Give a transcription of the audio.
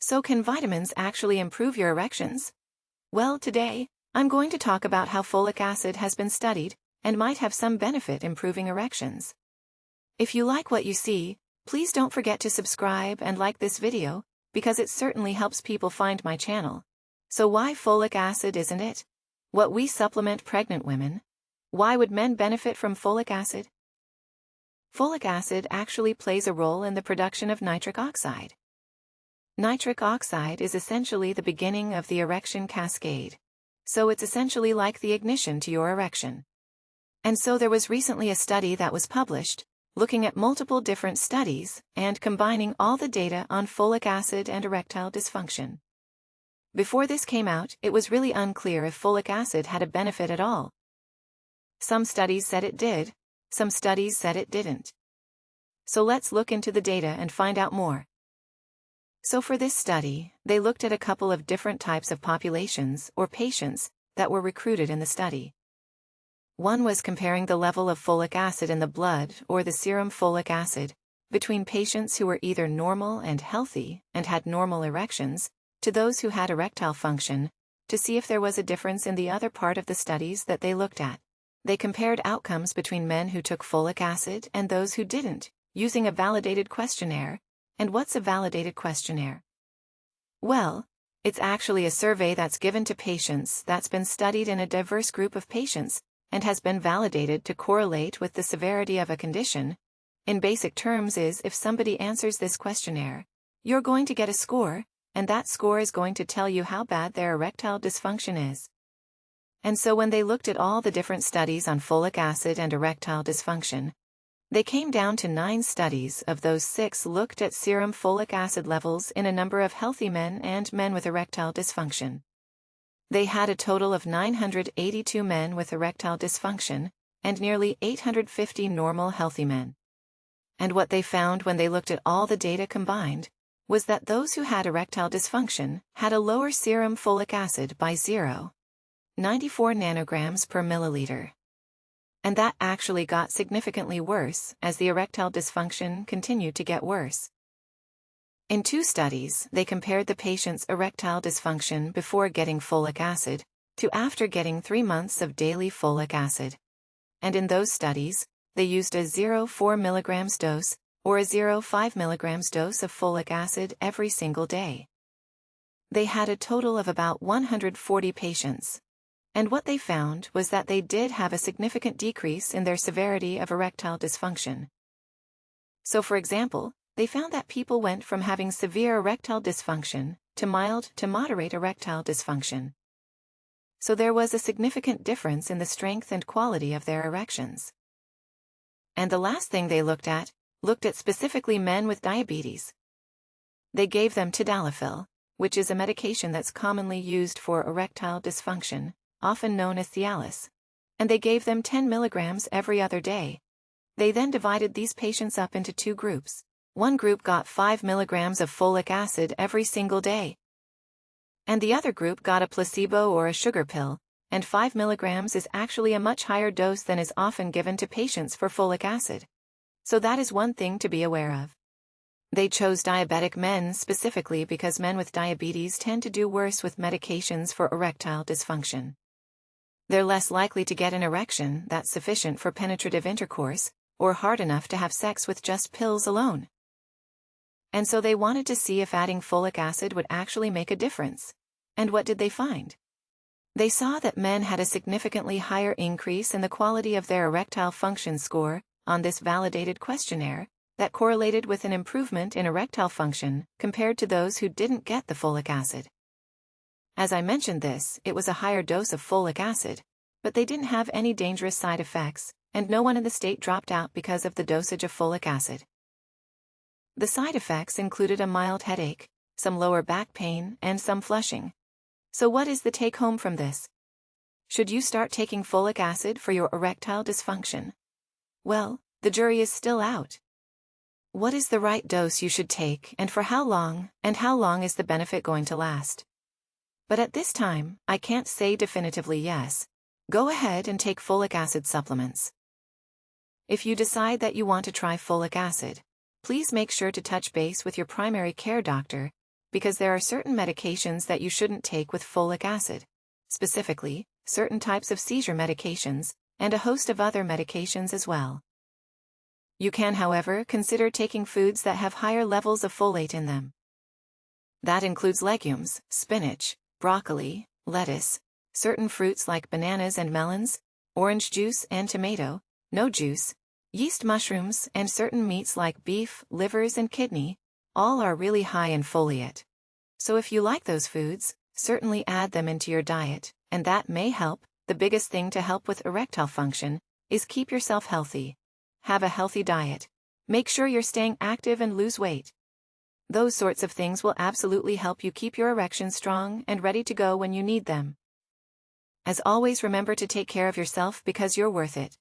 So can vitamins actually improve your erections? Well, today, I'm going to talk about how folic acid has been studied and might have some benefit improving erections. If you like what you see, please don't forget to subscribe and like this video, because it certainly helps people find my channel. So why folic acid isn't it? What we supplement pregnant women? Why would men benefit from folic acid? Folic acid actually plays a role in the production of nitric oxide. Nitric oxide is essentially the beginning of the erection cascade. So it's essentially like the ignition to your erection. And so there was recently a study that was published, looking at multiple different studies and combining all the data on folic acid and erectile dysfunction. Before this came out, it was really unclear if folic acid had a benefit at all. Some studies said it did, some studies said it didn't. So let's look into the data and find out more. So for this study, they looked at a couple of different types of populations or patients that were recruited in the study. One was comparing the level of folic acid in the blood or the serum folic acid between patients who were either normal and healthy and had normal erections to those who had erectile function to see if there was a difference in the other part of the studies that they looked at. They compared outcomes between men who took folic acid and those who didn't, using a validated questionnaire. And what's a validated questionnaire? Well, it's actually a survey that's given to patients that's been studied in a diverse group of patients and has been validated to correlate with the severity of a condition. In basic terms is if somebody answers this questionnaire, you're going to get a score, and that score is going to tell you how bad their erectile dysfunction is. And so when they looked at all the different studies on folic acid and erectile dysfunction, they came down to 9 studies. Of those 6 looked at serum folic acid levels in a number of healthy men and men with erectile dysfunction. They had a total of 982 men with erectile dysfunction and nearly 850 normal healthy men. And what they found when they looked at all the data combined was that those who had erectile dysfunction had a lower serum folic acid by 0.94 nanograms per milliliter. And that actually got significantly worse as the erectile dysfunction continued to get worse. In 2 studies, they compared the patient's erectile dysfunction before getting folic acid to after getting 3 months of daily folic acid. And in those studies, they used a 0.4 mg dose or a 0.5 mg dose of folic acid every single day. They had a total of about 140 patients. And what they found was that they did have a significant decrease in their severity of erectile dysfunction. So for example, they found that people went from having severe erectile dysfunction to mild to moderate erectile dysfunction. So there was a significant difference in the strength and quality of their erections. And the last thing they looked at specifically men with diabetes. They gave them tadalafil, which is a medication that's commonly used for erectile dysfunction, often known as Cialis, and they gave them 10 milligrams every other day. They then divided these patients up into 2 groups. One group got 5 milligrams of folic acid every single day, and the other group got a placebo or a sugar pill, and 5 milligrams is actually a much higher dose than is often given to patients for folic acid. So that is one thing to be aware of. They chose diabetic men specifically because men with diabetes tend to do worse with medications for erectile dysfunction. They're less likely to get an erection that's sufficient for penetrative intercourse, or hard enough to have sex with just pills alone. And so they wanted to see if adding folic acid would actually make a difference. And what did they find? They saw that men had a significantly higher increase in the quality of their erectile function score on this validated questionnaire that correlated with an improvement in erectile function compared to those who didn't get the folic acid. As I mentioned this, it was a higher dose of folic acid, but they didn't have any dangerous side effects, and no one in the state dropped out because of the dosage of folic acid. The side effects included a mild headache, some lower back pain, and some flushing. So what is the take-home from this? Should you start taking folic acid for your erectile dysfunction? Well, the jury is still out. What is the right dose you should take and for how long is the benefit going to last? But at this time, I can't say definitively yes. Go ahead and take folic acid supplements. If you decide that you want to try folic acid, please make sure to touch base with your primary care doctor, because there are certain medications that you shouldn't take with folic acid. Specifically, certain types of seizure medications, and a host of other medications as well. You can, however, consider taking foods that have higher levels of folate in them. That includes legumes, spinach, broccoli, lettuce, certain fruits like bananas and melons, orange juice and tomato, no juice, yeast mushrooms, and certain meats like beef, livers, and kidney. All are really high in folate. So if you like those foods, certainly add them into your diet, and that may help. The biggest thing to help with erectile function is keep yourself healthy. Have a healthy diet. Make sure you're staying active and lose weight. Those sorts of things will absolutely help you keep your erections strong and ready to go when you need them. As always, remember to take care of yourself because you're worth it.